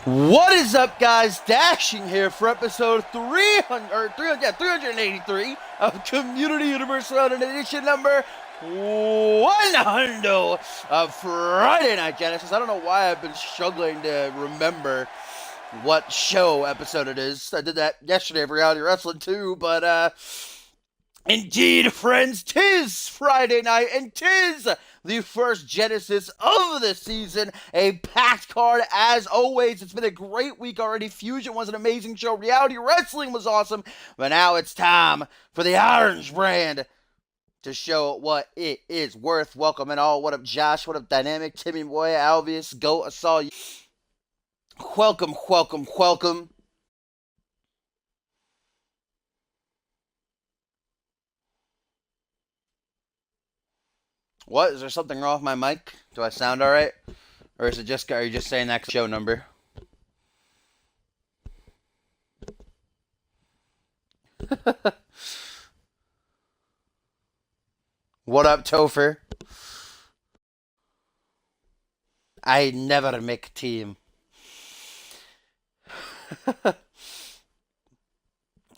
What is up, guys? Dashing here for episode 383 of Community Universal Edition number 100 of Friday Night Genesis. I don't know why I've been struggling to remember what show episode it is. I did that yesterday for Reality Wrestling too, but indeed, friends, 'tis Friday night, and 'tis the first Genesis of the season. A packed card, as always. It's been a great week already. Fusion was an amazing show. Reality Wrestling was awesome. But now it's time for the Orange brand to show what it is worth. Welcome and all. What up, Josh? What up, Dynamic? Timmy Boy, Alvius, Go, I saw you. Welcome, welcome, welcome. What? Is there something wrong with my mic? Do I sound alright? Or is it just, are you just saying that show number? What up, Topher? I never make team.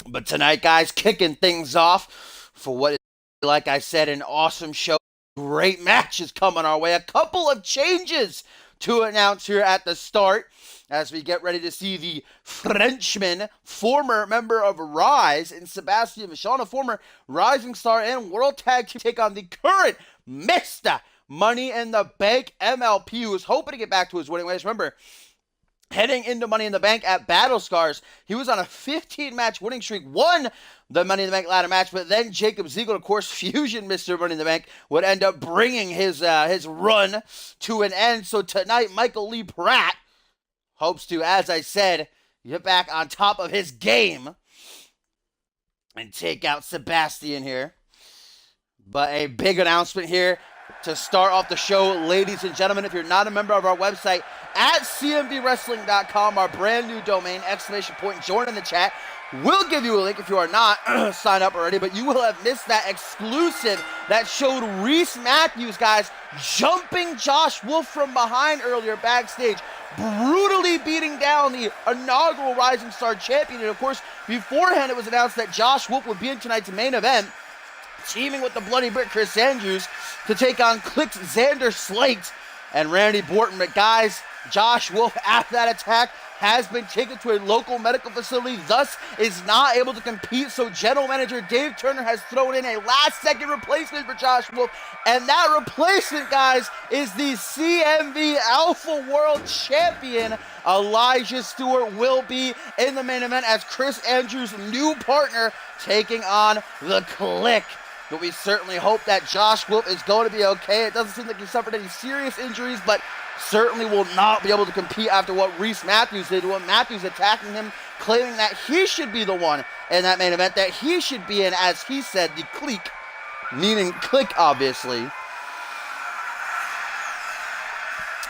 But tonight, guys, kicking things off for what is, like I said, an awesome show. Great matches coming our way. A couple of changes to announce here at the start as we get ready to see the Frenchman, former member of Rise, and Sebastian Michon, a former Rising Star and World Tag Team, take on the current Mr. Money in the Bank MLP, who is hoping to get back to his winning ways. Remember, heading into Money in the Bank at Battle Scars, he was on a 15-match winning streak, won the Money in the Bank ladder match, but then Jacob Ziegler, of course, Fusion Mr. Money in the Bank, would end up bringing his run to an end. So tonight, Michael Lee Pratt hopes to, as I said, get back on top of his game and take out Sebastian here. But a big announcement here to start off the show, ladies and gentlemen. If you're not a member of our website at cmvwrestling.com, our brand new domain, ! Join in the chat. We'll give you a link if you are not signed up already, but you will have missed that exclusive that showed Reese Matthews, guys, jumping Josh Wolf from behind earlier backstage, brutally beating down the inaugural Rising Star champion. And of course, beforehand it was announced that Josh Wolf would be in tonight's main event, teaming with the Bloody Brick Chris Andrews to take on Click's Xander Slate and Randy Borton. But guys, Josh Wolf, after that attack, has been taken to a local medical facility, thus is not able to compete. So general manager Dave Turner has thrown in a last-second replacement for Josh Wolf, and that replacement, guys, is the CMV Alpha World Champion. Elijah Stewart will be in the main event as Chris Andrews' new partner taking on the Click. But we certainly hope that Josh Wolf is going to be okay. It doesn't seem like he suffered any serious injuries, but certainly will not be able to compete after what Reese Matthews did. When Matthews attacking him, claiming that he should be the one in that main event, that he should be in, as he said, the clique, meaning Click, obviously.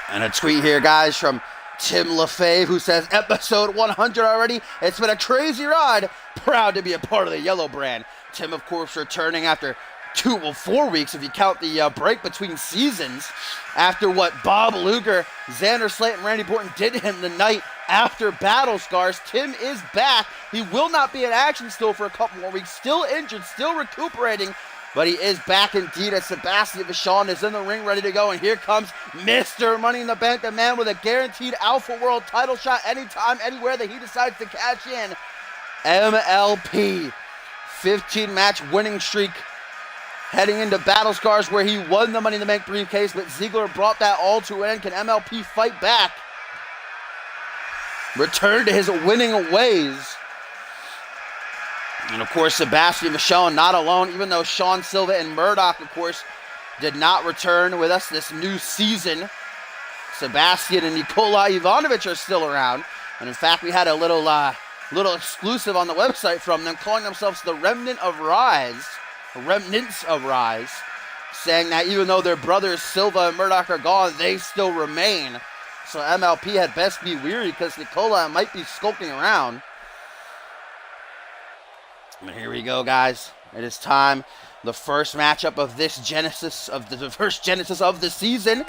And a tweet here, guys, from Tim LaFave, who says, episode 100 already. It's been a crazy ride. Proud to be a part of the Yellow brand. Tim, of course, returning after 4 weeks, if you count the break between seasons, after what Bob Luger, Xander Slate, and Randy Borton did to him the night after Battle Scars. Tim is back. He will not be in action still for a couple more weeks. Still injured, still recuperating, but he is back indeed as Sebastian Michon is in the ring ready to go. And here comes Mr. Money in the Bank, the man with a guaranteed Alpha World title shot anytime, anywhere that he decides to cash in. MLP, 15-match winning streak, heading into Battle Scars where he won the Money in the Bank briefcase, but Ziegler brought that all to an end. Can MLP fight back? Return to his winning ways. And of course, Sebastian Michon not alone, even though Sean Silva and Murdoch, of course, did not return with us this new season. Sebastian and Nikola Ivanovic are still around. And in fact, we had a little exclusive on the website from them, calling themselves the Remnants of Rise, saying that even though their brothers Silva and Murdoch are gone, they still remain. So MLP had best be weary because Nikola might be skulking around. But here we go, guys. It is time the first matchup of this the first Genesis of the season.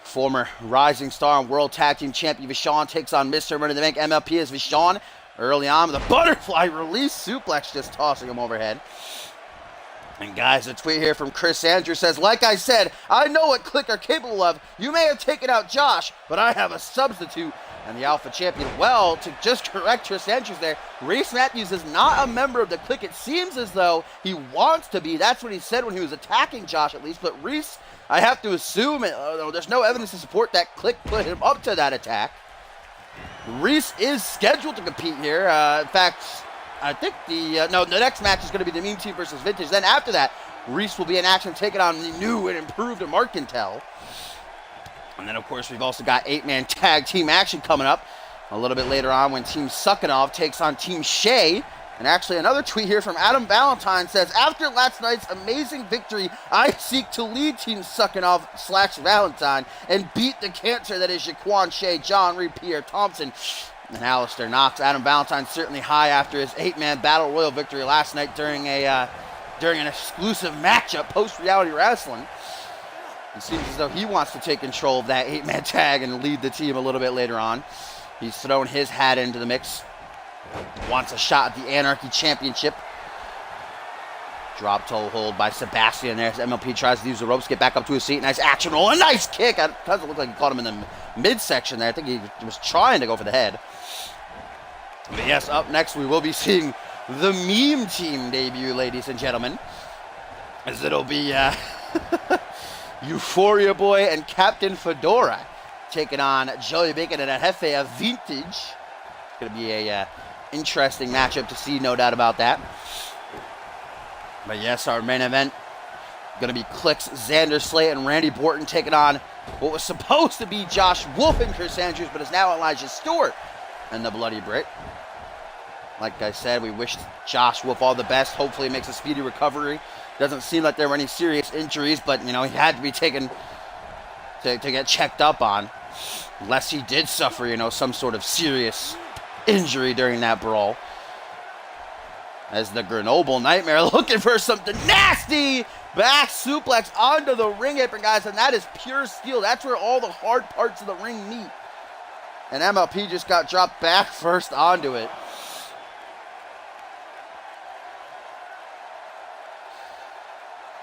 Former Rising Star and World Tag Team Champion Vachon takes on Mr. Money in the Bank MLP as Vachon early on with a butterfly release suplex, just tossing him overhead. And guys, a tweet here from Chris Andrews says, like I said, I know what Kliq are capable of. You may have taken out Josh, but I have a substitute. And the Alpha Champion, well, to just correct Chris Andrews there, Reese Matthews is not a member of the Kliq. It seems as though he wants to be. That's what he said when he was attacking Josh, at least. But Reese, I have to assume, there's no evidence to support that Kliq put him up to that attack. Reese is scheduled to compete here. In fact, I think the next match is going to be the Meme Team versus Vintage. Then after that, Reese will be in action taking on the new and improved Mark Quintel. And then, of course, we've also got 8-man tag team action coming up a little bit later on when Team Suckinov takes on Team Shea. And actually, another tweet here from Adam Valentine says, after last night's amazing victory, I seek to lead Team Suckinov/Valentine and beat the cancer that is Jaquan Shea, John Reed, Pierre Thompson, and Alistair Knox. Adam Valentine certainly high after his 8-man Battle Royal victory last night during an exclusive matchup post-reality wrestling. It seems as though he wants to take control of that 8-man tag and lead the team a little bit later on. He's thrown his hat into the mix. Wants a shot at the Anarchy Championship. Drop toe hold by Sebastian there as MLP tries to use the ropes, get back up to his seat. Nice action roll, a nice kick. It doesn't look like he caught him in the midsection there. I think he was trying to go for the head. But yes, up next we will be seeing the Meme Team debut, ladies and gentlemen. As it'll be Euphoria Boy and Captain Fedora taking on Joey Bacon and Jefe of Vintage. It's going to be a interesting matchup to see, no doubt about that. But yes, our main event going to be Kliq's Xander Slate and Randy Borton taking on what was supposed to be Josh Wolf and Chris Andrews, but is now Elijah Stewart and the Bloody Brit. Like I said, we wish Josh Wolf all the best. Hopefully he makes a speedy recovery. Doesn't seem like there were any serious injuries, but, he had to be taken to get checked up on. Unless he did suffer, some sort of serious injury during that brawl. As the Grenoble Nightmare looking for something nasty. Back suplex onto the ring apron, guys, and that is pure steel. That's where all the hard parts of the ring meet. And MLP just got dropped back first onto it.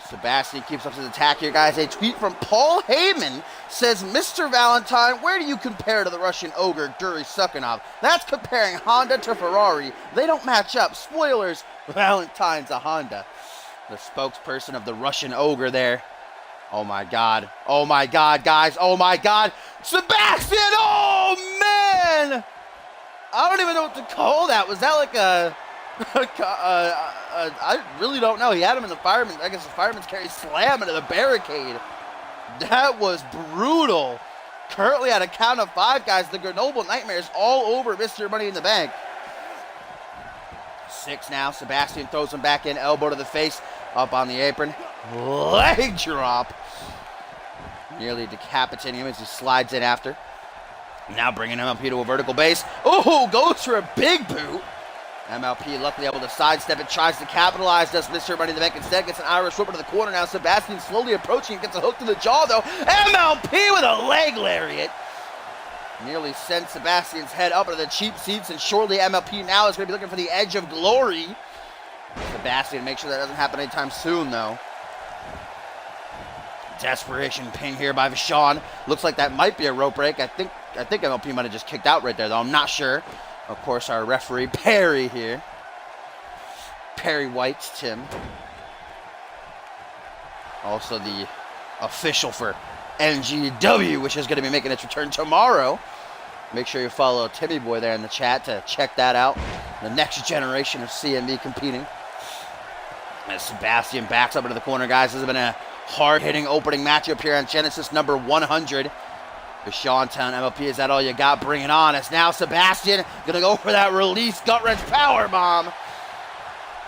Sebastian keeps up his attack here, guys. A tweet from Paul Heyman says, Mr. Valentine, where do you compare to the Russian ogre, Yuri Suckinov? That's comparing Honda to Ferrari. They don't match up. Spoilers, Valentine's a Honda. The spokesperson of the Russian ogre there. Oh my God. Oh my God, guys. Oh my God. Sebastian! Oh, man! I don't even know what to call that. Was that like a... I really don't know. He had him in the fireman. I guess the fireman's carry slam into the barricade. That was brutal. Currently at a count of 5, guys. The Grenoble Nightmare is all over Mr. Money in the Bank. 6 now. Sebastian throws him back in. Elbow to the face. Up on the apron. Leg drop. Nearly decapitating him as he slides in after. Now bringing him up here to a vertical base. Oh, goes for a big boot. MLP luckily able to sidestep it, tries to capitalize, does Mr. Money in the Bank instead, gets an Irish whip into the corner now. Sebastian slowly approaching, gets a hook to the jaw though. MLP with a leg lariat. Nearly sends Sebastian's head up into the cheap seats, and shortly MLP now is going to be looking for the edge of glory. Sebastian, make sure that doesn't happen anytime soon though. Desperation pin here by Vachon. Looks like that might be a rope break. I think MLP might have just kicked out right there though, I'm not sure. Of course, our referee, Perry here. Perry White, Tim. Also the official for NGW, which is going to be making its return tomorrow. Make sure you follow Timmy Boy there in the chat to check that out. The next generation of CMV competing. As Sebastian backs up into the corner, guys. This has been a hard-hitting opening matchup here on Genesis number 100. Vachon telling MLP, is that all you got? Bring it on. It's now Sebastian going to go for that release gut-wrench powerbomb.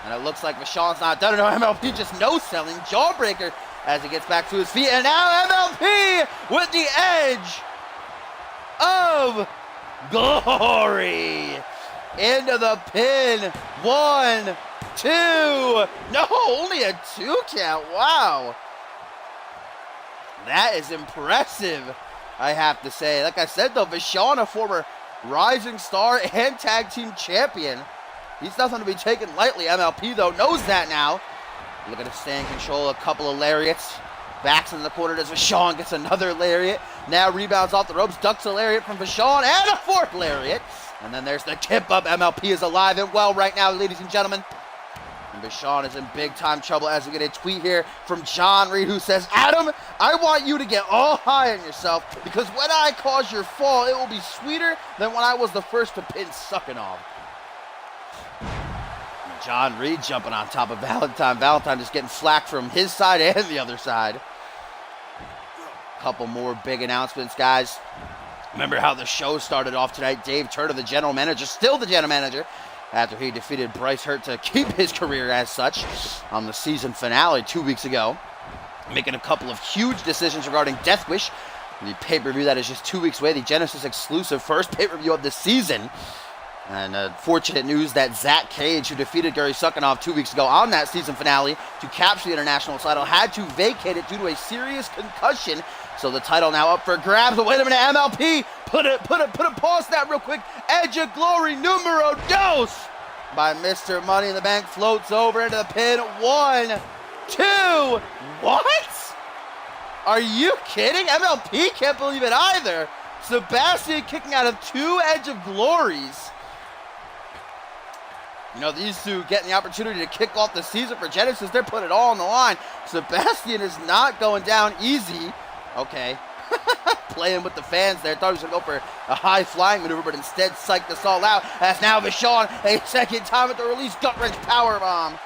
And it looks like Vachon's not done it. No, MLP just no-selling. Jawbreaker as he gets back to his feet. And now MLP with the edge of glory. Into the pin. 1, 2. No, only a 2 count. Wow. That is impressive, I have to say. Like I said, though, Vachon, a former rising star and tag team champion. He's nothing to be taken lightly. MLP, though, knows that now. Look at him stay in control. A couple of lariats. Backs in the corner as Vachon gets another lariat. Now rebounds off the ropes. Ducks a lariat from Vachon and a 4th lariat. And then there's the tip up. MLP is alive and well right now, ladies and gentlemen. And Vachon is in big time trouble as we get a tweet here from John Reed who says, Adam, I want you to get all high on yourself because when I cause your fall, it will be sweeter than when I was the first to pin Suckinov. John Reed jumping on top of Valentine. Valentine just getting flack from his side and the other side. Couple more big announcements, guys. Remember how the show started off tonight? Dave Turner, the general manager, still the general manager, after he defeated Bryce Hurt to keep his career as such on the season finale 2 weeks ago. Making a couple of huge decisions regarding Death Wish, the pay-per-view that is just 2 weeks away, the Genesis exclusive first pay-per-view of the season. And fortunate news that Zach Cage, who defeated Gary Suckinov 2 weeks ago on that season finale to capture the international title, had to vacate it due to a serious concussion. So the title now up for grabs. But wait a minute, MLP, put a pause to that real quick. Edge of Glory numero dos by Mr. Money in the Bank floats over into the pin. 1, 2, what? Are you kidding? MLP can't believe it either. Sebastian kicking out of 2 Edge of Glories. You know, these two getting the opportunity to kick off the season for Genesis. They're putting it all on the line. Sebastian is not going down easy. Okay. Playing with the fans there. Thought he was going to go for a high-flying maneuver, but instead psyched us all out. As now Vachon, a second time at the release, gut-wrench powerbomb.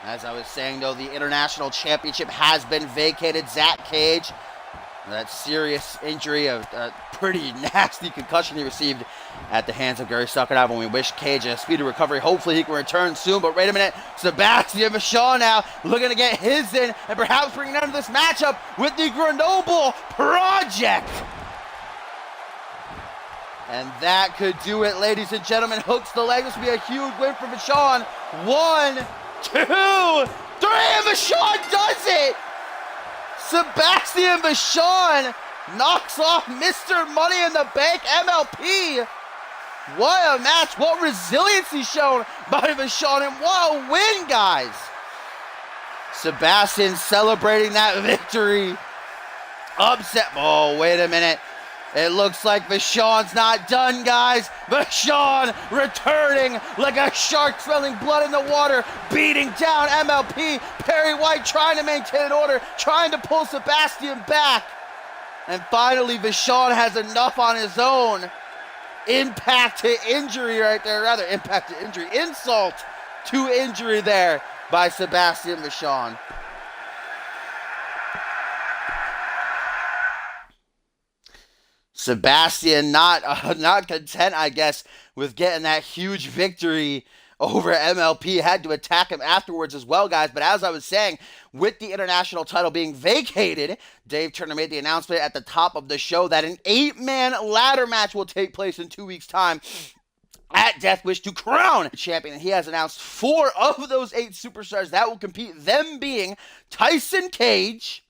As I was saying, though, the International Championship has been vacated. Zach Cage, that serious injury, a pretty nasty concussion he received at the hands of Gary Suckinov, and we wish Cage a speedy recovery. Hopefully he can return soon, but wait a minute. Sebastian Vachon now looking to get his in and perhaps bring down to this matchup with the Grenoble Project. And that could do it, ladies and gentlemen. Hooks the leg. This would be a huge win for Vachon. 1, 2, 3, and Vachon does it! Sebastian Vachon knocks off Mr. Money in the Bank, MLP. What a match. What resiliency shown by Vachon, and what a win, guys. Sebastian celebrating that victory. Upset. Oh, wait a minute. It looks like Vachon's not done, guys. Vachon returning like a shark smelling blood in the water, beating down MLP. Perry White trying to maintain order, trying to pull Sebastian back. And finally, Vachon has enough on his own. Impact to injury right there. Rather, impact to injury. Insult to injury there by Sebastian Vachon. Sebastian not content, I guess, with getting that huge victory over MLP. Had to attack him afterwards as well, guys. But as I was saying, with the international title being vacated, Dave Turner made the announcement at the top of the show that an 8-man ladder match will take place in 2 weeks' time at Death Wish to crown champion. And he has announced 4 of those 8 superstars that will compete, them being Tyson Cage,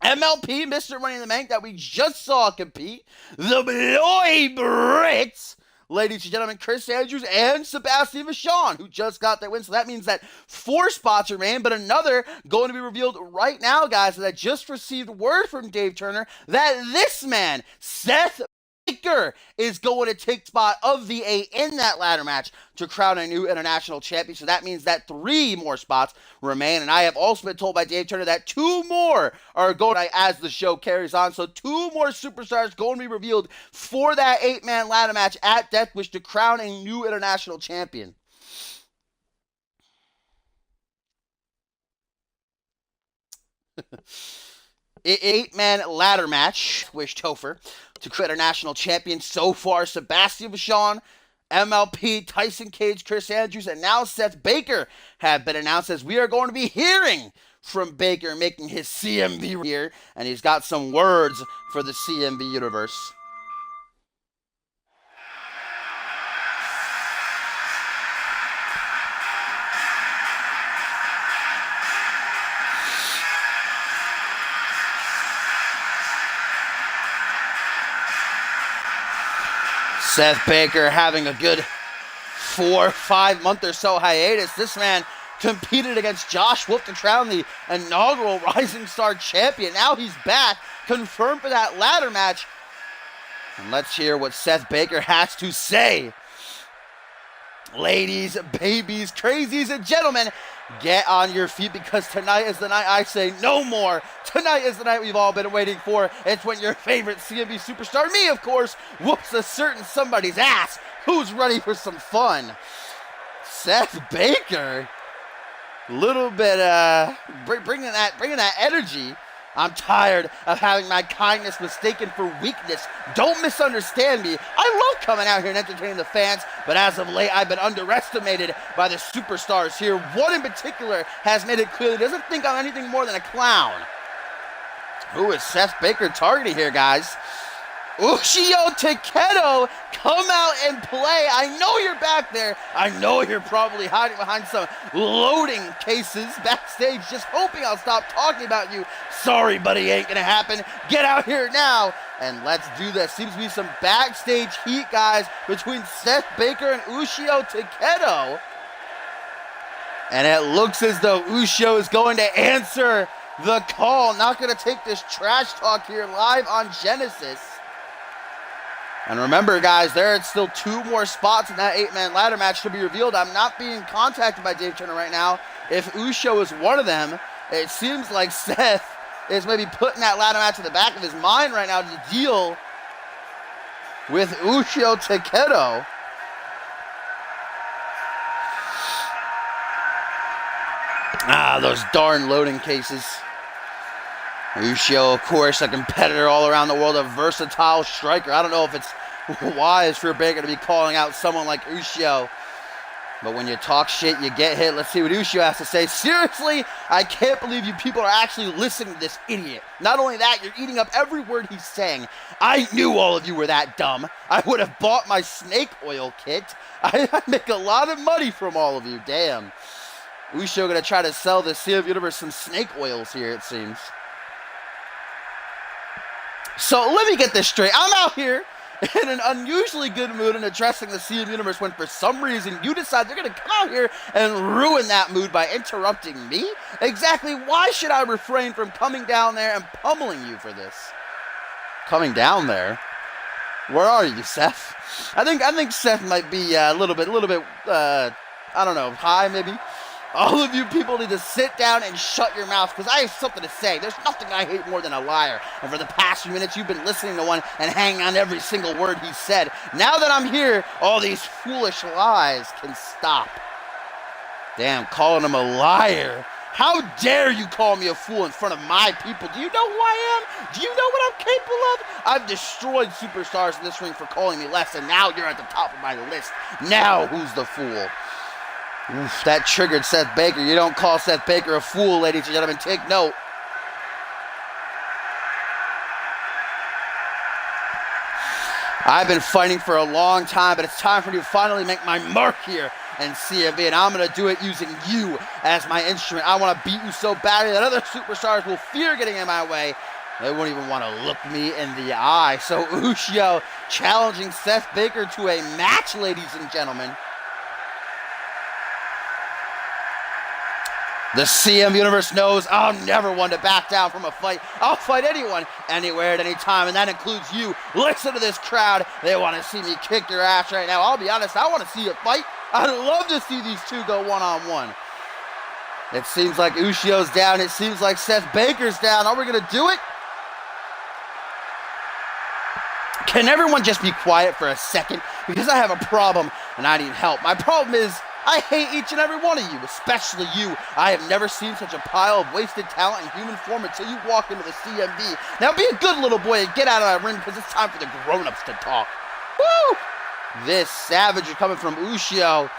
MLP, Mr. Money in the Bank, that we just saw compete, the Bloody Brits, ladies and gentlemen, Chris Andrews and Sebastian Vachon, who just got their win. So that means that 4 spots remain, but another going to be revealed right now, guys, that I just received word from Dave Turner that this man, Seth Baker, is going to take spot of the 8 in that ladder match to crown a new international champion. So that means that 3 more spots remain. And I have also been told by Dave Turner that 2 more are going to, as the show carries on. So 2 more superstars going to be revealed for that 8-man ladder match at Death Wish to crown a new international champion. Eight-man ladder match, Wish Topher, to create a national champion. So far, Sebastian Vachon, MLP, Tyson Cage, Chris Andrews, and now Seth Baker have been announced, as we are going to be hearing from Baker making his CMV here, and he's got some words for the CMV universe. Seth Baker having a good 4 or 5 month or so hiatus. This man competed against Josh Wolf to crown the inaugural Rising Star champion. Now he's back, confirmed for that ladder match. And let's hear what Seth Baker has to say. Ladies, babies, crazies, and gentlemen, get on your feet, because tonight is the night I say no more. Tonight is the night we've all been waiting for. It's when your favorite CMV superstar, me of course, whoops a certain somebody's ass. Who's ready for some fun? Seth Baker, little bit bringing that energy. I'm tired of having my kindness mistaken for weakness. Don't misunderstand me. I love coming out here and entertaining the fans, but as of late, I've been underestimated by the superstars here. One in particular has made it clear he doesn't think I'm anything more than a clown. Who is Seth Baker targeting here, guys? Ushio Takedo, come out and play. I know you're back there. I know you're probably hiding behind some loading cases backstage, just hoping I'll stop talking about you. Sorry, buddy, ain't gonna happen. Get out here now, and let's do this. Seems to be some backstage heat, guys, between Seth Baker and Ushio Takedo. And it looks as though Ushio is going to answer the call. Not gonna take this trash talk here live on Genesis. And remember, guys, there are still 2 more spots in that 8-man ladder match to be revealed. I'm not being contacted by Dave Turner right now. If Ushio is one of them, it seems like Seth is maybe putting that ladder match in the back of his mind right now to deal with Ushio Takedo. Ah, those darn loading cases. Ushio, of course, a competitor all around the world, a versatile striker. I don't know if it's wise for Baker to be calling out someone like Ushio, but when you talk shit, you get hit. Let's see what Ushio has to say. Seriously, I can't believe you people are actually listening to this idiot. Not only that, you're eating up every word he's saying. I knew all of you were that dumb. I would have bought my snake oil kit. I make a lot of money from all of you. Damn. Ushio gonna try to sell the CMV Universe some snake oils here, it seems. So let me get this straight. I'm out here in an unusually good mood and addressing the CMV Universe when for some reason you decide they're going to come out here and ruin that mood by interrupting me? Exactly why should I refrain from coming down there and pummeling you for this? Coming down there? Where are you, Seth? I think Seth might be a little bit, I don't know, high maybe? All of you people need to sit down and shut your mouth, because I have something to say. There's nothing I hate more than a liar. And for the past few minutes, you've been listening to one and hanging on every single word he said. Now that I'm here, all these foolish lies can stop. Damn, calling him a liar. How dare you call me a fool in front of my people? Do you know who I am? Do you know what I'm capable of? I've destroyed superstars in this ring for calling me less, and now you're at the top of my list. Now who's the fool? Oof, that triggered Seth Baker. You don't call Seth Baker a fool, ladies and gentlemen. Take note. I've been fighting for a long time, but it's time for me to finally make my mark here in CMV, and I'm going to do it using you as my instrument. I want to beat you so badly that other superstars will fear getting in my way. They won't even want to look me in the eye. So Ushio challenging Seth Baker to a match, ladies and gentlemen. The CM Universe knows I'm never one to back down from a fight. I'll fight anyone, anywhere, at any time, and that includes you. Listen to this crowd. They want to see me kick your ass right now. I'll be honest, I want to see a fight. I'd love to see these two go one-on-one. It seems like Ushio's down. It seems like Seth Baker's down. Are we going to do it? Can everyone just be quiet for a second? Because I have a problem, and I need help. My problem is, I hate each and every one of you, especially you. I have never seen such a pile of wasted talent in human form until you walk into the CMV. Now be a good little boy and get out of my ring, because it's time for the grown-ups to talk. Woo! This savage is coming from Ushio.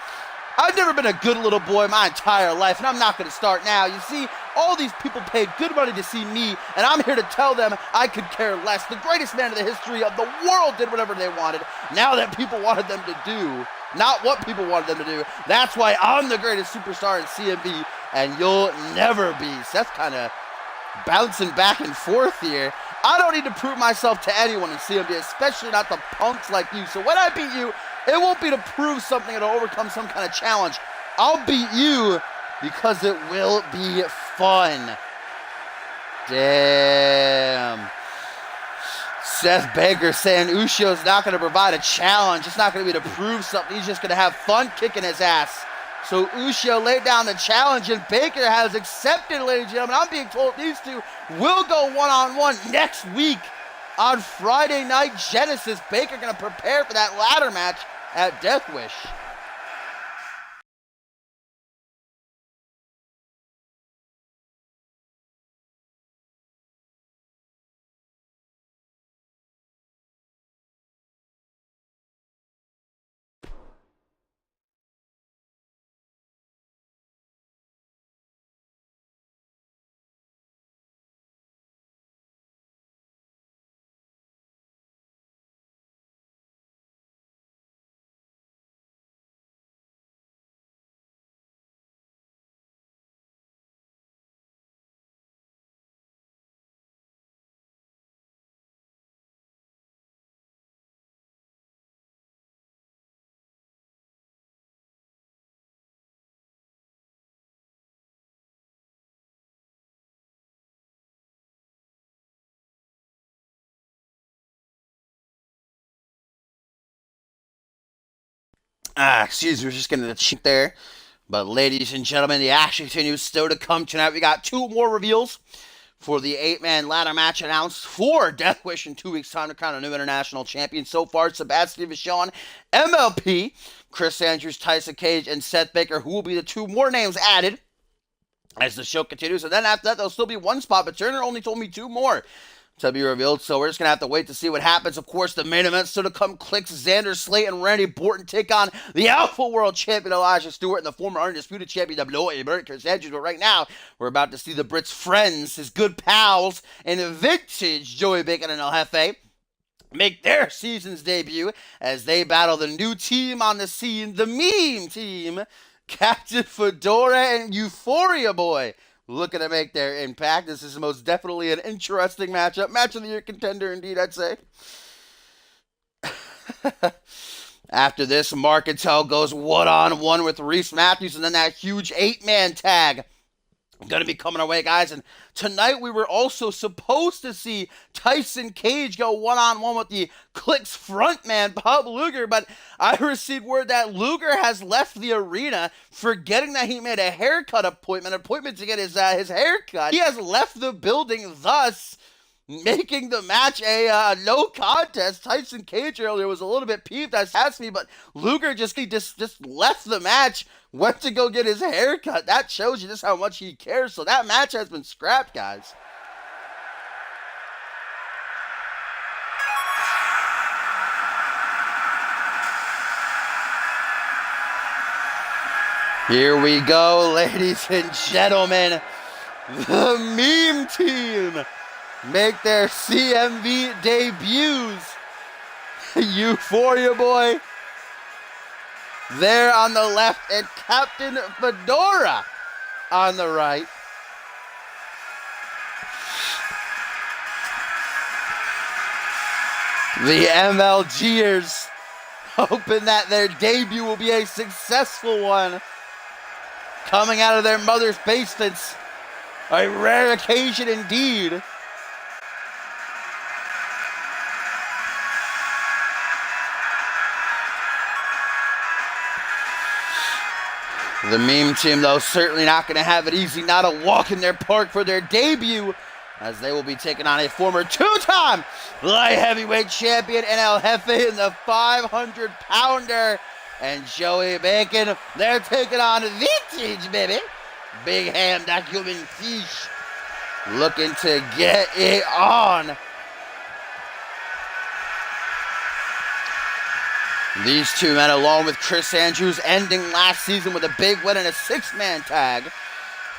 I've never been a good little boy my entire life, and I'm not going to start now. You see, all these people paid good money to see me, and I'm here to tell them I could care less. The greatest man in the history of the world did whatever they wanted. Now that people wanted them to do, not what people wanted them to do. That's why I'm the greatest superstar in CMV, and you'll never be. Seth's kind of bouncing back and forth here. I don't need to prove myself to anyone in CMV, especially not the punks like you. So when I beat you, it won't be to prove something or to overcome some kind of challenge. I'll beat you because it will be fun. Damn. Seth Baker saying Usho's not going to provide a challenge. It's not going to be to prove something. He's just going to have fun kicking his ass. So Usho laid down the challenge, and Baker has accepted, ladies and gentlemen. I'm being told these two will go one-on-one next week on Friday Night Genesis. Baker going to prepare for that ladder match at Death Wish. Excuse me, we're just getting the cheat there. But ladies and gentlemen, the action continues still to come tonight. We got two more reveals for the 8-man ladder match announced for Death Wish in 2 weeks' time to crown a new international champion. So far, Sebastian Vachon, MLP, Chris Andrews, Tyson Cage, and Seth Baker, who will be the two more names added as the show continues. And then after that, there'll still be one spot, but Turner only told me two more to be revealed, so we're just going to have to wait to see what happens. Of course, the main event still to come. Clicks Xander Slate and Randy Borton take on the Alpha World Champion Elijah Stewart and the former Undisputed Champion WWE, Chris Andrews. But right now, we're about to see the Brits' friends, his good pals, and vintage Joey Bacon and El Jefe make their season's debut as they battle the new team on the scene, the Meme Team, Captain Fedora and Euphoria Boy, looking to make their impact. This is most definitely an interesting matchup. Match of the year contender, indeed, I'd say. After this, Marcantel goes one-on-one with Reese Matthews, and then that huge 8-man tag going to be coming our way, guys. And tonight we were also supposed to see Tyson Cage go one-on-one with the Click's frontman, Bob Luger, but I received word that Luger has left the arena, forgetting that he made a haircut appointment to get his haircut. He has left the building, thus making the match a no contest. Tyson Cage earlier was a little bit peeved, asked me, but Luger just left the match, went to go get his haircut. That shows you just how much he cares. So that match has been scrapped, guys. Here we go, ladies and gentlemen. The Meme Team make their CMV debuts. Euphoria Boy there on the left, and Captain Fedora on the right. The MLGers hoping that their debut will be a successful one, coming out of their mother's basements. A rare occasion indeed. The Meme Team, though, certainly not going to have it easy. Not a walk in their park for their debut, as they will be taking on a former two-time light heavyweight champion in El Jefe in the 500-pounder. And Joey Bacon, they're taking on Vintage, baby. Big Ham, that human fish, looking to get it on. These two men, along with Chris Andrews, ending last season with a big win in a 6-man tag.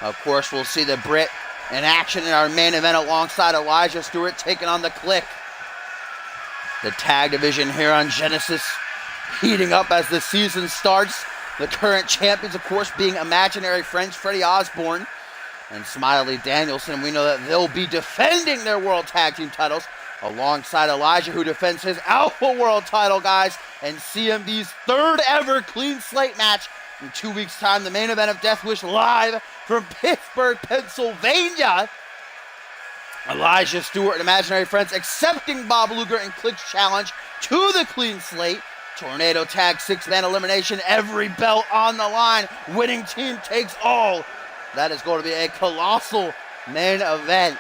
Of course, we'll see the Brit in action in our main event alongside Elijah Stewart taking on the Click. The tag division here on Genesis heating up as the season starts. The current champions, of course, being imaginary friends Freddie Osborne and Smiley Danielson. We know that they'll be defending their World Tag Team titles alongside Elijah, who defends his Alpha World title, guys, and CMV's third ever clean slate match. In 2 weeks' time, the main event of Death Wish live from Pittsburgh, Pennsylvania. Elijah Stewart and Imaginary Friends accepting Bob Luger and Click's challenge to the clean slate. Tornado Tag 6-man elimination, every belt on the line. Winning team takes all. That is going to be a colossal main event.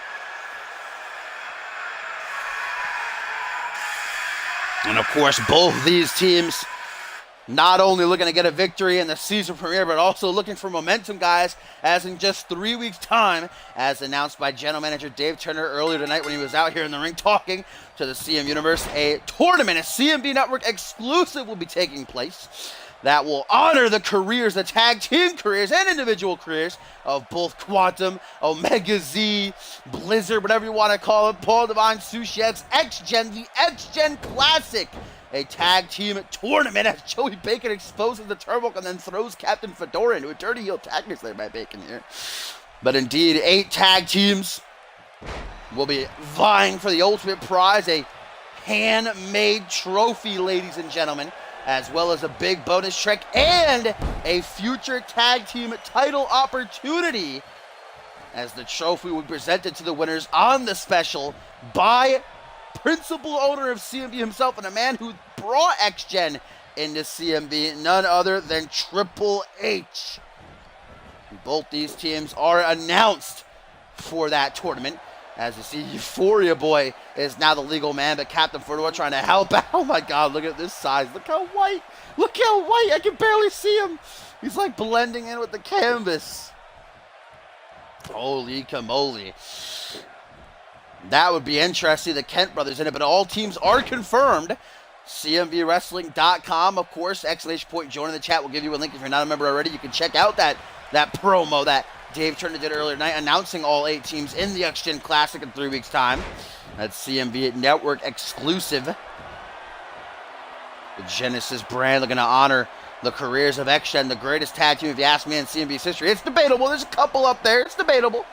And of course, both these teams not only looking to get a victory in the season premiere, but also looking for momentum, guys, as in just 3 weeks' time, as announced by General Manager Dave Turner earlier tonight when he was out here in the ring talking to the CM Universe, a tournament, a CMV Network exclusive will be taking place that will honor the careers, the tag team careers and individual careers of both Quantum, Omega Z, Blizzard, whatever you want to call it, Paul Devine, Sushi X, X-Gen, the X-Gen Classic. A tag team tournament as Joey Bacon exposes the Turnbuckle and then throws Captain Fedora into a dirty heel tag mix there by Bacon here. But indeed, 8 tag teams will be vying for the ultimate prize, a handmade trophy, ladies and gentlemen, as well as a big bonus track and a future tag team title opportunity, as the trophy will be presented to the winners on the special by principal owner of CMV himself and a man who brought X-Gen into CMV, none other than Triple H. Both these teams are announced for that tournament. As you see, Euphoria Boy is now the legal man, but Captain Fedora trying to help out. Oh my God, look at this size. Look how white. Look how white. I can barely see him. He's like blending in with the canvas. Holy camole. That would be interesting, the Kent brothers in it, but all teams are confirmed. CMVWrestling.com, of course, ! Join in the chat. We'll give you a link if you're not a member already. You can check out that promo that Dave Turner did earlier tonight, announcing all 8 teams in the X-Gen Classic in 3 weeks' time. That's CMV Network exclusive. The Genesis brand looking to honor the careers of X-Gen, the greatest tag team, if you ask me, in CMV's history. It's debatable. There's a couple up there. It's debatable.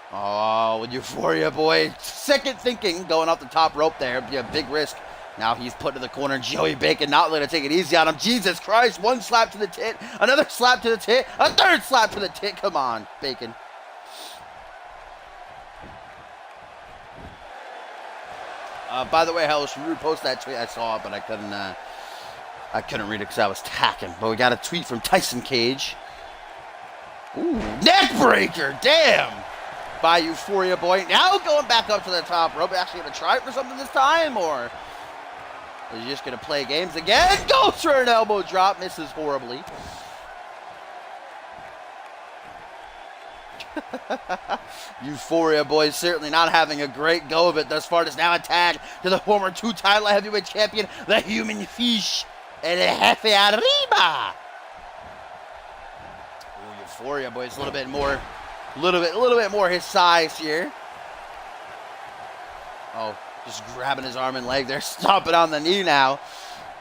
Oh, with Euphoria Boy, second thinking, going off the top rope there. Be a big risk. Now he's put to the corner. Joey Bacon not letting it take it easy on him. Jesus Christ, one slap to the tit, another slap to the tit, a third slap to the tit. Come on, Bacon. By the way, Hellish Rude posted that tweet. I saw it, but I couldn't read it because I was tacking. But we got a tweet from Tyson Cage. Ooh, neck breaker, damn! By Euphoria Boy. Now going back up to the top rope. Actually going to try it for something this time, or is he just going to play games again? Goes for an elbow drop. Misses horribly. Euphoria Boy certainly not having a great go of it thus far. It's now a tag to the former 2-title heavyweight champion, the Human Fish, El Jefe Arriba. Ooh, Euphoria Boy is a little bit more his size here. Oh, just grabbing his arm and leg there, stomping on the knee now.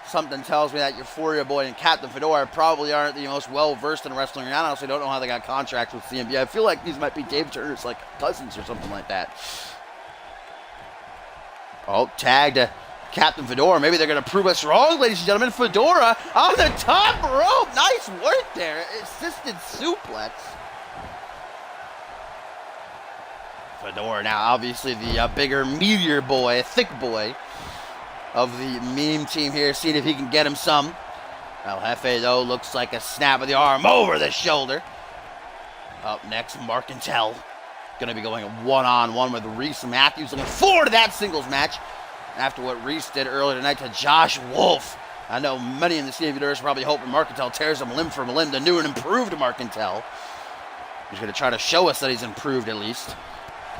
Something tells me that Euphoria Boy and Captain Fedora probably aren't the most well-versed in wrestling. I honestly don't know how they got contracts with CMV. I feel like these might be Dave Turner's like cousins or something like that. Oh, tag to Captain Fedora. Maybe they're going to prove us wrong, ladies and gentlemen. Fedora on the top rope. Nice work there. Assisted suplex. Fedora now obviously the bigger meteor boy, thick boy of the meme team here, seeing if he can get him some. El Jefe though looks like a snap of the arm over the shoulder. Up next, Marcantel going to be going one-on-one with Reese Matthews. Looking forward to that singles match after what Reese did earlier tonight to Josh Wolf. I know many in the CMV universe are probably hoping Marcantel tears him limb from limb. The new and improved Marcantel. He's going to try to show us that he's improved at least.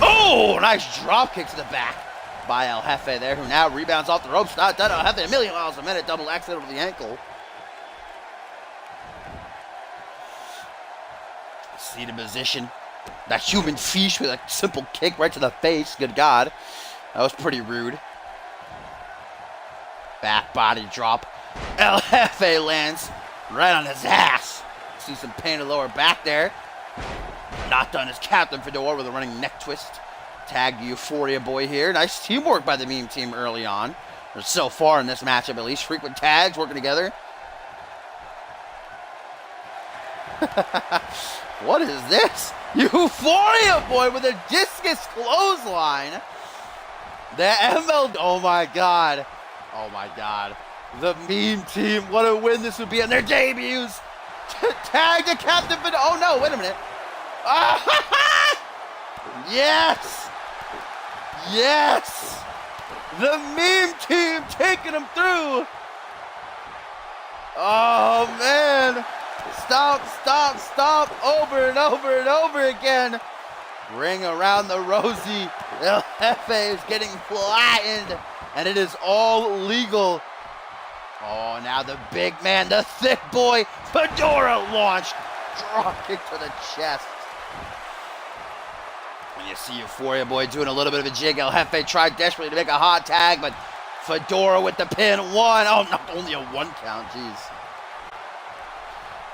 Oh, nice drop kick to the back by El Jefe there, who now rebounds off the ropes. Not done. El Jefe, a million miles a minute. Double accident over the ankle. Seated position. That Human Fish with a simple kick right to the face. Good God. That was pretty rude. Back body drop. El Jefe lands right on his ass. See some pain in the lower back there. Not done is Captain Fedora with a running neck twist. Tag Euphoria Boy here. Nice teamwork by the meme team early on. Or so far in this matchup at least. Frequent tags working together. What is this? Euphoria Boy with a discus clothesline. The ML... Oh my god. Oh my god. The meme team. What a win this would be on their debuts. Tag to Captain Fedora. Oh no, wait a minute. Yes! Yes! The meme team taking them through. Oh man. Stop, stop, stop. Over and over and over again. Ring around the rosy. El Jefe is getting flattened. And it is all legal. Oh, now the big man, the thick boy, Fedora launched. Drop kick to the chest. And you see Euphoria Boy doing a little bit of a jig. El Jefe tried desperately to make a hot tag, but Fedora with the pin. One. Oh, not only a 1 count. Jeez.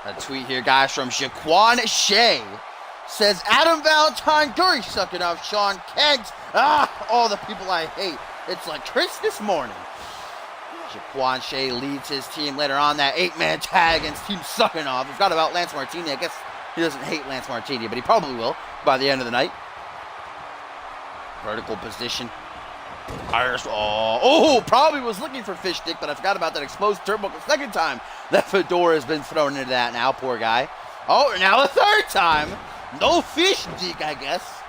A tweet here, guys, from Jaquan Shea. Says, Adam Valentine Curry sucking off Sean Keggs. All the people I hate. It's like Christmas morning. Jaquan Shea leads his team later on that 8-man tag against Team Sucking Off. We've got about Lance Martini. I guess he doesn't hate Lance Martini, but he probably will by the end of the night. Vertical position. Irish. Oh, probably was looking for fish stick, but I forgot about that exposed turnbuckle the second time. That Fedora has been thrown into that now, poor guy. Oh, now a third time. No fish stick, I guess.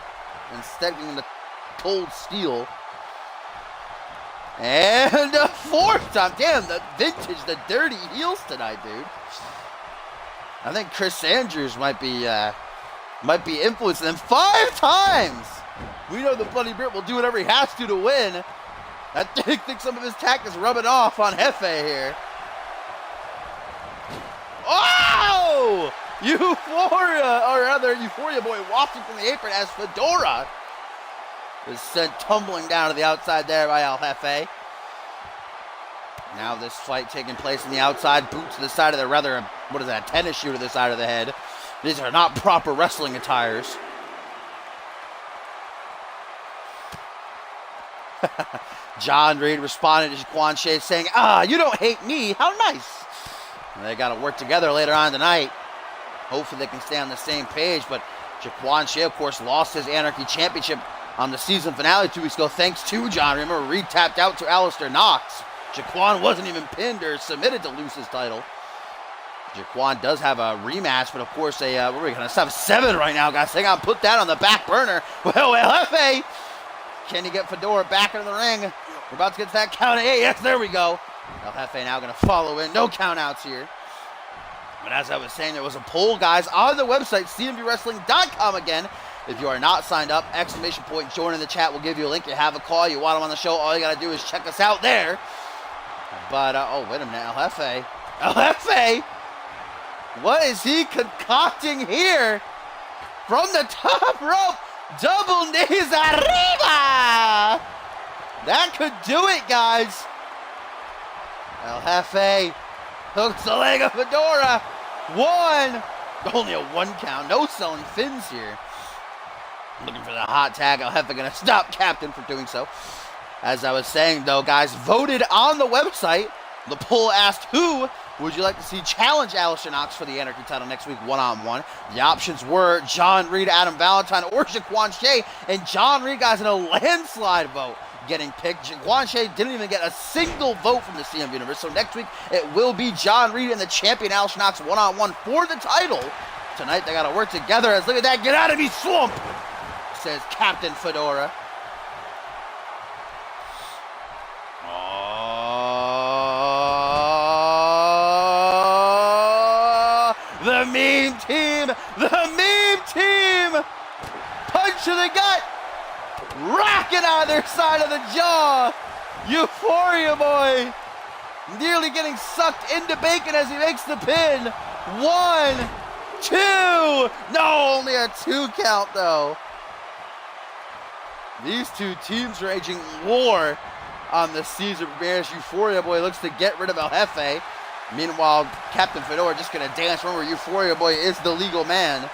Instead, getting the cold steel. And a 4th time. Damn, the vintage, the dirty heels tonight, dude. I think Chris Andrews might be influencing them 5 times. We know the Bloody Brit will do whatever he has to win. I think some of his tactics rubbing off on Jefe here. Oh! Euphoria, or rather, Euphoria Boy wafting from the apron as Fedora is sent tumbling down to the outside there by El Jefe. Now this fight taking place on the outside, boot to the side of the, rather, what is that, a tennis shoe to the side of the head. These are not proper wrestling attires. John Reed responded to Jaquan Shea saying, you don't hate me, how nice. And they got to work together later on tonight. Hopefully they can stay on the same page, but Jaquan Shea, of course, lost his Anarchy Championship on the season finale 2 weeks ago, thanks to John. Remember, Reed tapped out to Alistair Knox. Jaquan wasn't even pinned or submitted to lose his title. Jaquan does have a rematch, but of course, what are we going to have 7 right now, guys? Hang on, put that on the back burner. Well, El Jefe, can he get Fedora back into the ring? We're about to get to that count of 8. Yes, there we go. El Jefe now going to follow in. No count outs here. But as I was saying, there was a poll, guys, on the website, cmvwrestling.com again. If you are not signed up, exclamation point, join in the chat. We'll give you a link. You have a call. You want him on the show. All you got to do is check us out there. But, oh, wait a minute. El Jefe. El Jefe. What is he concocting here? From the top rope. Double knees arriba. That could do it, guys. El Jefe hooks the leg of Fedora. 1. Only a 1 count. No selling fins here. Looking for the hot tag. El Jefe going to stop Captain for doing so. As I was saying, though, guys, voted on the website. The poll asked, who would you like to see challenge Alistair Knox for the Anarchy title next week, one-on-one? The options were John Reed, Adam Valentine, or Jaquan Shea. And John Reed, guys, in a landslide vote getting picked. Jaquan Shea didn't even get a single vote from the CMV universe. So next week, it will be John Reed and the champion Alistair Knox one-on-one for the title. Tonight, they got to work together as, look at that, get out of me, swamp, says Captain Fedora. The meme team, punch to the gut, rocking on their side of the jaw. Euphoria Boy nearly getting sucked into bacon as he makes the pin. 1, 2, no, only a 2 count though. These two teams are waging war on the season premiere as Euphoria Boy looks to get rid of El Jefe. Meanwhile, Captain Fedora just going to dance. Remember, Euphoria Boy is the legal man.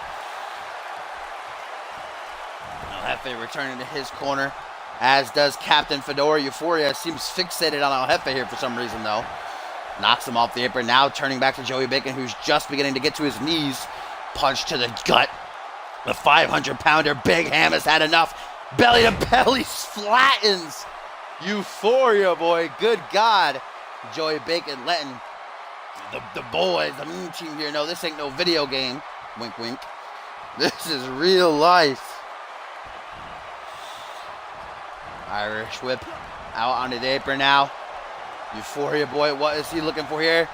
Jefe returning to his corner, as does Captain Fedora. Euphoria seems fixated on El Jefe here for some reason, though. Knocks him off the apron. Now turning back to Joey Bacon, who's just beginning to get to his knees. Punch to the gut. The 500-pounder Big Ham has had enough. Belly to belly flattens Euphoria, boy. Good God. Joey Bacon letting the boys, the Mean Team here, know this ain't no video game. Wink, wink. This is real life. Irish whip out onto the apron now. Euphoria, boy, what is he looking for here?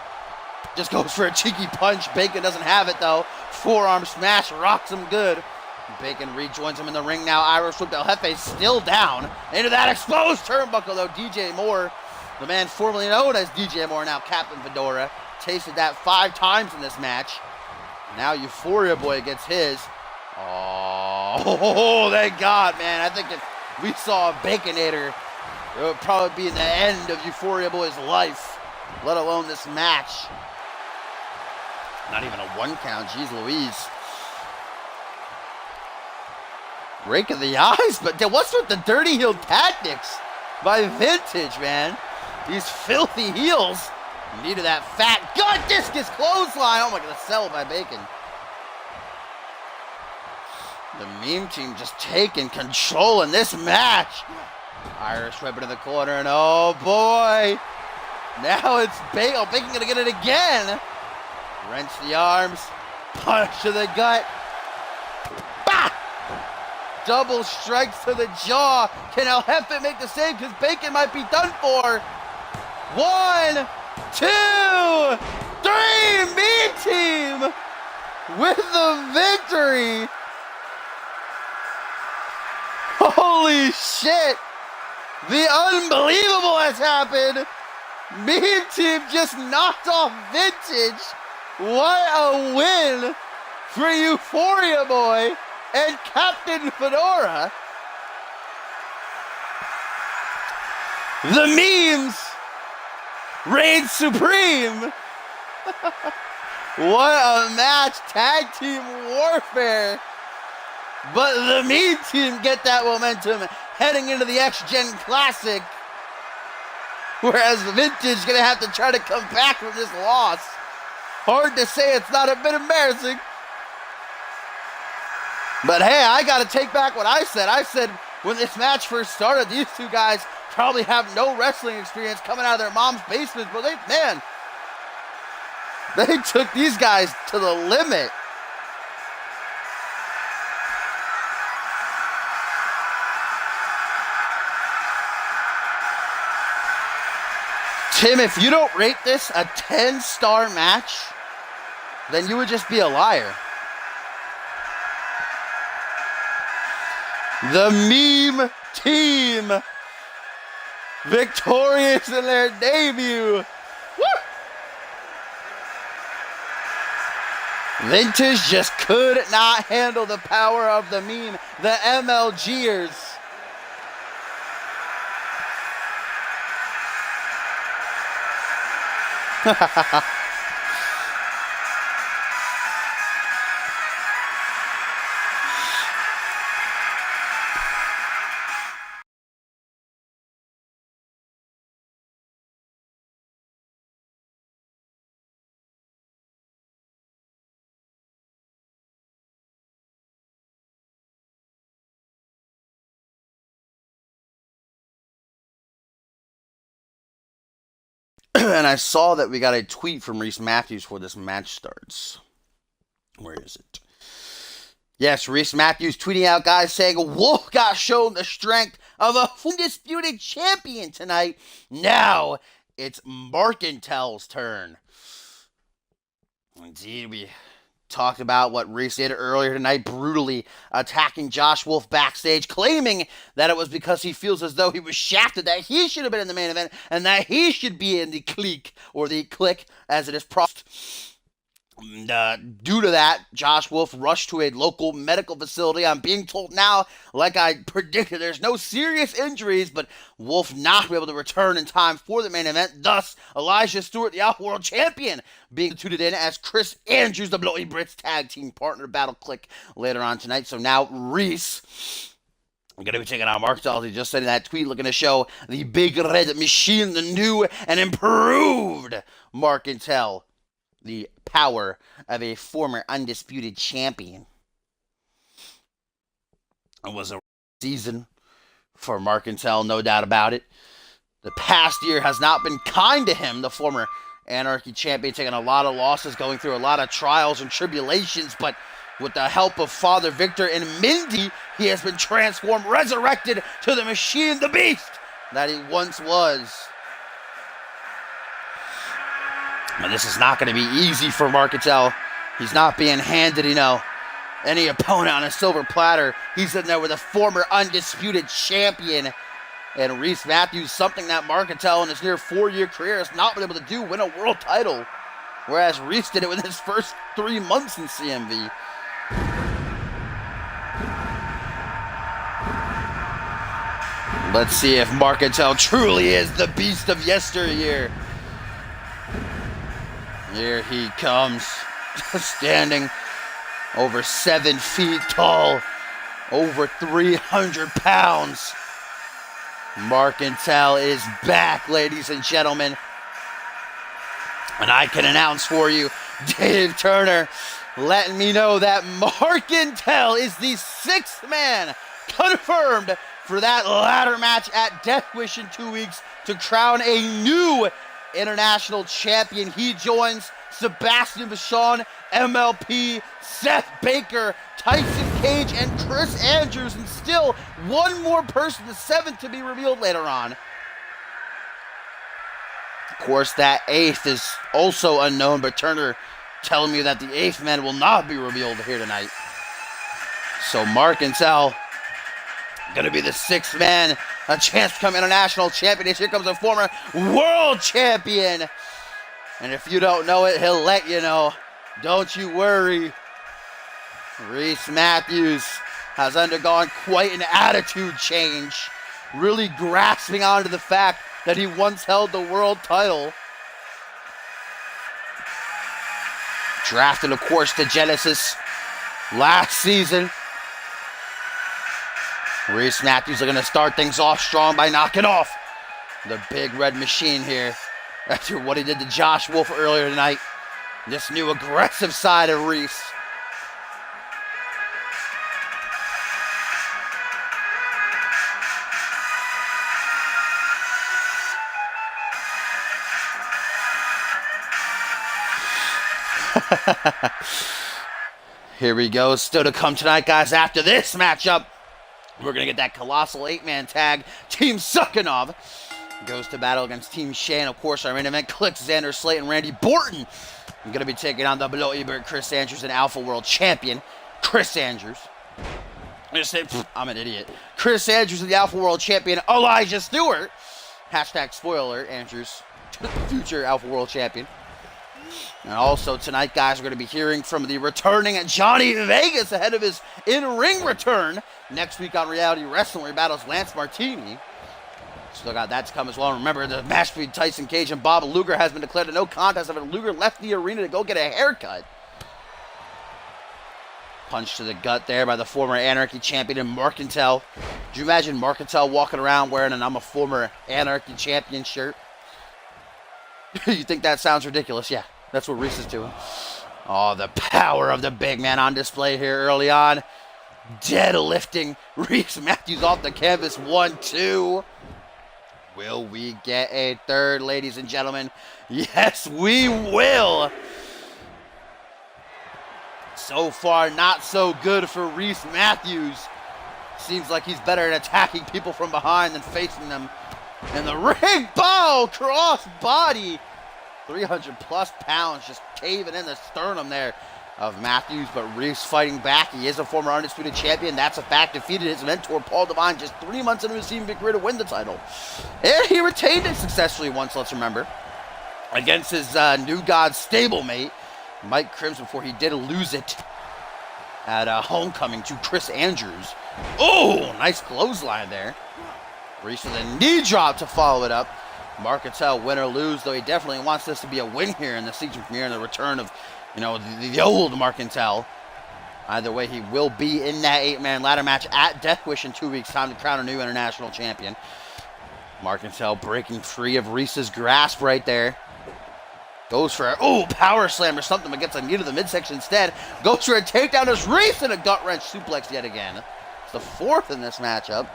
Just goes for a cheeky punch. Bacon doesn't have it, though. Forearm smash rocks him good. Bacon rejoins him in the ring now. Irish whip. El Jefe still down. Into that exposed turnbuckle, though. DJ Moore, the man formerly known as DJ Moore, now Captain Fedora, tasted that 5 times in this match. Now Euphoria boy gets his. Oh, thank God, man. I think if we saw a Baconator, it would probably be the end of Euphoria boy's life, let alone this match. Not even a 1 count. Jeez Louise. Rake of the eyes, but what's with the dirty heel tactics by Vintage, man? These filthy heels. Needed that fat gut discus clothesline. Oh my God, sell by Bacon. The Meme Team just taking control in this match. Irish whip into the corner, and oh boy. Now it's Bacon. Oh, Bacon gonna get it again. Wrench the arms. Punch to the gut. Bah! Double strikes to the jaw. Can El Jefe make the save? Because Bacon might be done for. 1, 2, 3. Meme Team with the victory. Holy shit. The unbelievable has happened. Meme Team just knocked off Vintage. What a win for Euphoria boy and Captain Fedora. The memes reign supreme. What a match. Tag team warfare. But the Meme Team get that momentum heading into the X-Gen Classic. Whereas Vintage gonna have to try to come back from this loss. Hard to say it's not a bit embarrassing. But hey, I gotta take back what I said. I said when this match first started, these two guys probably have no wrestling experience coming out of their mom's basement, but they took these guys to the limit. Tim, if you don't rate this a 10-star match, then you would just be a liar. The Meme Team victorious in their debut. Woo! Vintage just could not handle the power of the meme, the MLGers. And I saw that we got a tweet from Reese Matthews before this match starts. Where is it? Yes, Reese Matthews tweeting out, guys, saying Wolf got shown the strength of a undisputed champion tonight. Now it's Markintel's turn. Indeed, we talked about what Reese did earlier tonight, brutally attacking Josh Wolf backstage, claiming that it was because he feels as though he was shafted, that he should have been in the main event, and that he should be in the clique, or the clique, as it is processed. Due to that, Josh Wolf rushed to a local medical facility. I'm being told now, like I predicted, there's no serious injuries, but Wolf not be able to return in time for the main event. Thus, Elijah Stewart, the Outworld Champion, being instituted in as Chris Andrews, the Bloody Brits tag team partner battle click later on tonight. So now Reese I'm going to be taking on Mark Dalsey, just sending that tweet looking to show the Big Red Machine, the new and improved Mark Intel, the power of a former undisputed champion. It was a season for Mark Intel, no doubt about it. The past year has not been kind to him, the former Anarchy champion, taking a lot of losses, going through a lot of trials and tribulations, but with the help of Father Victor and Mindy, he has been transformed, resurrected to the machine, the beast that he once was. But this is not going to be easy for Mark Intel. He's not being handed, any opponent on a silver platter. He's in there with a former undisputed champion and Reese Matthews, something that Mark Intel in his near 4-year career has not been able to do, win a world title. Whereas Reese did it within his first 3 months in CMV. Let's see if Mark Intel truly is the beast of yesteryear. Here he comes, standing over 7 feet tall, over 300 pounds. Mark Intel is back, ladies and gentlemen. And I can announce for you, Dave Turner letting me know that Mark Intel is the 6th man confirmed for that ladder match at Death Wish in 2 weeks to crown a new international champion. He joins Sebastian Vachon, MLP, Seth Baker, Tyson Cage, and Chris Andrews, and still one more person, the 7th, to be revealed later on. Of course, that 8th is also unknown, but Turner telling me that the 8th man will not be revealed here tonight. So Mark Intel going to be the 6th man, a chance to become international champion. Here comes a former world champion. And if you don't know it, he'll let you know. Don't you worry. Reese Matthews has undergone quite an attitude change, really grasping onto the fact that he once held the world title. Drafted, of course, to Genesis last season. Reese Matthews are going to start things off strong by knocking off the Big Red Machine here after what he did to Josh Wolf earlier tonight. This new aggressive side of Reese. Here we go. Still to come tonight, guys. After this matchup, we're going to get that colossal 8-man tag. Team Sukhanov goes to battle against Team Shane. Of course, our main event, Click, Xander Slate, and Randy Borton. I'm going to be taking on the Below Ebert, Chris Andrews, and Alpha World Champion, Chris Andrews. I'm an idiot. Chris Andrews and the Alpha World Champion, Elijah Stewart. Hashtag spoiler, Andrews, future Alpha World Champion. And also tonight, guys, we're going to be hearing from the returning Johnny Vegas ahead of his in-ring return next week on Reality Wrestling, where he battles Lance Martini. Still got that to come as well. Remember, the match between Tyson Cage and Bob Luger has been declared a no contest after Luger left the arena to go get a haircut. Punch to the gut there by the former Anarchy champion and Mark Intel. Could you imagine Mark Intel walking around wearing an I'm a former Anarchy champion shirt? You think that sounds ridiculous? Yeah, that's what Reese is doing. Oh, the power of the big man on display here early on. Deadlifting Reese Matthews off the canvas. 1-2. Will we get a third, ladies and gentlemen? Yes, we will. So far, not so good for Reese Matthews. Seems like he's better at attacking people from behind than facing them in the ring. Bow, cross body. 300 plus pounds just caving in the sternum there of Matthews, but Reese fighting back. He is a former undisputed champion. That's a fact. Defeated his mentor, Paul Devine, just 3 months into his team career to win the title. And he retained it successfully once, let's remember, against his New God stablemate, Mike Crimson, before he did lose it at Homecoming to Chris Andrews. Oh, nice clothesline there. Reese with a knee drop to follow it up. Mark Intel, win or lose, though he definitely wants this to be a win here in the season premiere and the return of, the old Mark Intel. Either way, he will be in that 8-man ladder match at Death Wish in 2 weeks' time to crown a new international champion. Markintel breaking free of Reese's grasp right there. Goes for a power slam or something, but gets a knee to the midsection instead. Goes for a takedown as Reese and a gut wrench suplex yet again. It's the 4th in this matchup.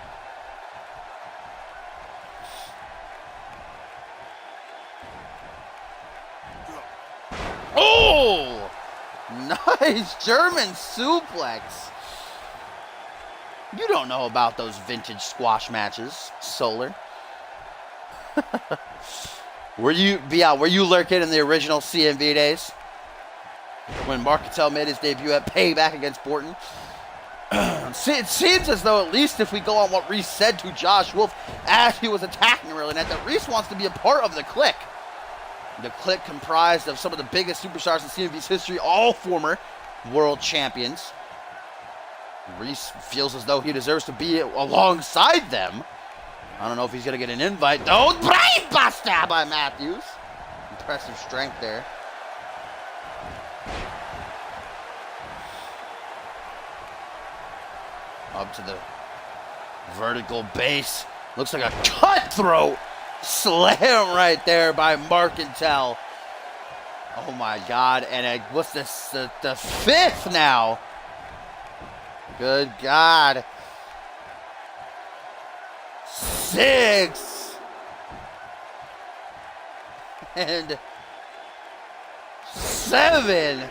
Oh! Nice German suplex. You don't know about those vintage squash matches, Solar. Were you lurking in the original CMV days? When Markintel made his debut at Payback against Borton? It seems as though, at least if we go on what Reese said to Josh Wolf as he was attacking him earlier, that Reese wants to be a part of the Clique. The Clique comprised of some of the biggest superstars in CMV's history, all former world champions. Reese feels as though he deserves to be alongside them. I don't know if he's going to get an invite, though. Brain buster by Matthews. Impressive strength there. Up to the vertical base. Looks like a cutthroat slam right there by Markintel. Oh my God. And what's this? The 5th now. Good God. 6. And 7.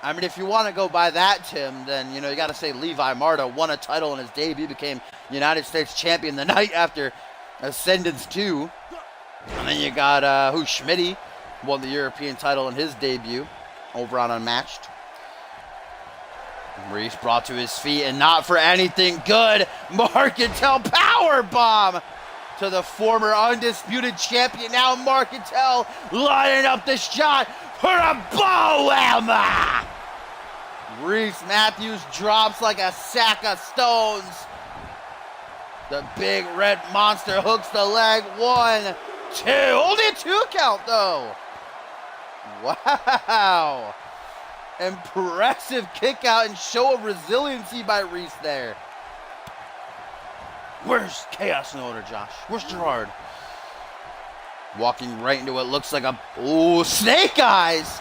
I mean, if you want to go by that, Tim, then, you got to say Levi Marta won a title in his debut, became United States champion the night after Ascendance 2. And then you got, Schmitty won the European title in his debut over on Unmatched. Reese brought to his feet, and not for anything good. Markintel powerbomb to the former undisputed champion. Now Markintel lining up the shot for a boom. Reese Matthews drops like a sack of stones. The big red monster hooks the leg. 1, 2. Only a 2 count, though. Wow. Impressive kick out and show of resiliency by Reese there. Where's Chaos in order, Josh? Where's Gerard? Walking right into what looks like a snake eyes.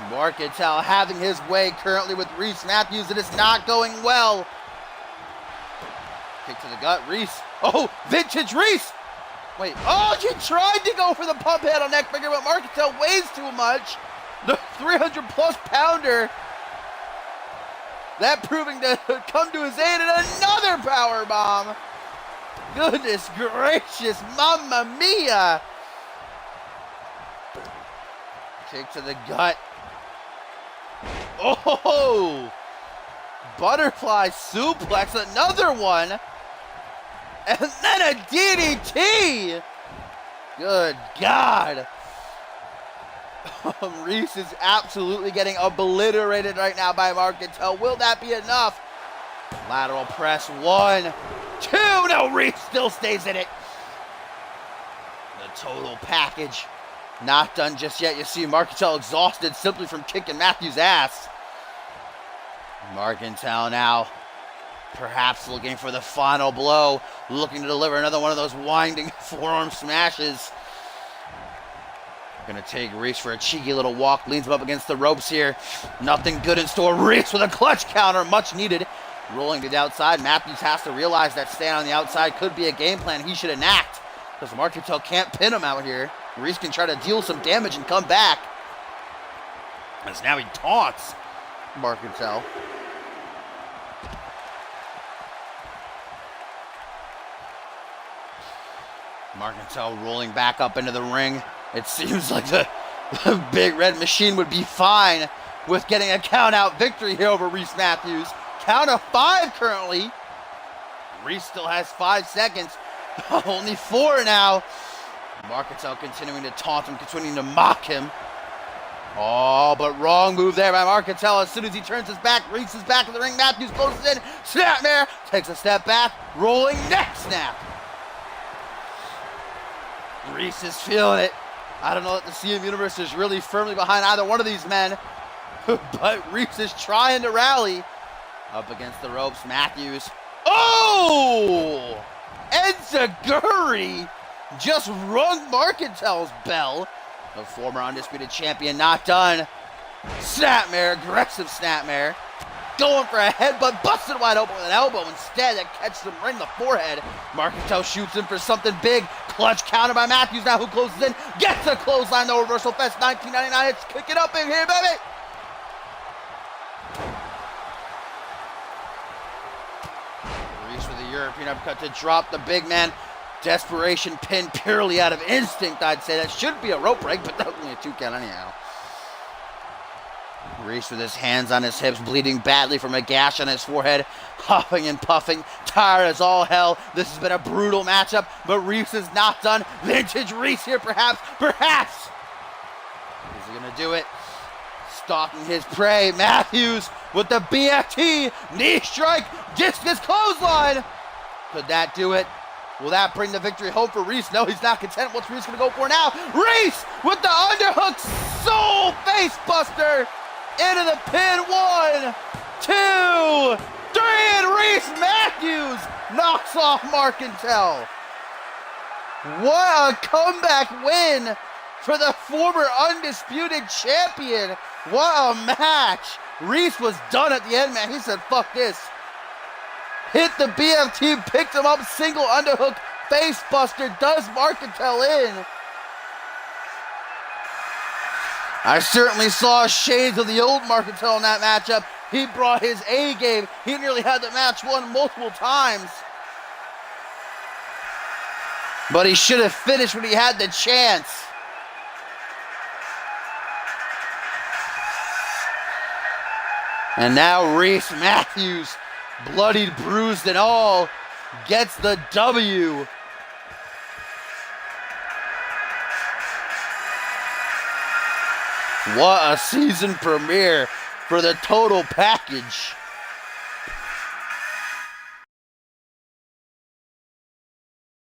Markintel having his way currently with Reese Matthews. It is not going well. Kick to the gut, Reese. Oh, vintage Reese. Wait, he tried to go for the pump handle neckbreaker, but Markintel weighs too much. The 300-plus pounder. That proving to come to his aid, and another power bomb. Goodness gracious, mamma mia. Kick to the gut. Oh, butterfly suplex, another one. And then a DDT. Good God. Reese is absolutely getting obliterated right now by Markintel. Will that be enough? Lateral press. 1, 2. No, Reese still stays in it. The total package. Not done just yet. You see Markintel exhausted simply from kicking Matthews' ass. Markintel now perhaps looking for the final blow. Looking to deliver another one of those winding forearm smashes. Gonna take Reese for a cheeky little walk. Leans him up against the ropes here. Nothing good in store. Reese with a clutch counter. Much needed. Rolling to the outside. Matthews has to realize that staying on the outside could be a game plan he should enact. Because Markintel can't pin him out here. Reese can try to deal some damage and come back. As now he taunts Markintel. Markintel rolling back up into the ring. It seems like the big red machine would be fine with getting a count-out victory here over Reese Matthews. Count of 5 currently. Reese still has 5 seconds. Only 4 now. Markintel continuing to taunt him, continuing to mock him. Oh, but wrong move there by Markintel. As soon as he turns his back, Reese is back in the ring. Matthews closes in. Snapmare. Takes a step back. Rolling neck snap. Reese is feeling it. I don't know that the CM Universe is really firmly behind either one of these men. But Reese is trying to rally. Up against the ropes, Matthews. Oh! Enziguri just rung Marcantel's bell. The former undisputed champion not done. Snapmare, aggressive snapmare. Going for a headbutt, busted wide open with an elbow. Instead, that catches him right in the forehead. Marcantel shoots him for something big. Clutch counter by Matthews now, who closes in. Gets a clothesline, no reversal fest, 1999. It's kicking up in here, baby. Reese with a European uppercut to drop the big man. Desperation pin purely out of instinct, I'd say. That should be a rope break, but that's only a 2 count anyhow. Reese with his hands on his hips, bleeding badly from a gash on his forehead, huffing and puffing, tired as all hell. This has been a brutal matchup, but Reese is not done. Vintage Reese here, perhaps. Is he gonna do it? Stalking his prey, Matthews with the BFT, knee strike, discus clothesline. Could that do it? Will that bring the victory home for Reese? No, he's not content. What's Reese gonna go for now? Reese with the underhook, soul face buster. Into the pin, 1, 2, 3, and Reese Matthews knocks off Marcantel. What a comeback win for the former undisputed champion. What a match. Reese was done at the end, man. He said, fuck this. Hit the BFT, picked him up, single underhook, face buster, does Marcantel in. I certainly saw shades of the old Marcantel in that matchup. He brought his A game. He nearly had the match won multiple times. But he should have finished when he had the chance. And now Reese Matthews, bloodied, bruised, and all, gets the W. What a season premiere for the total package.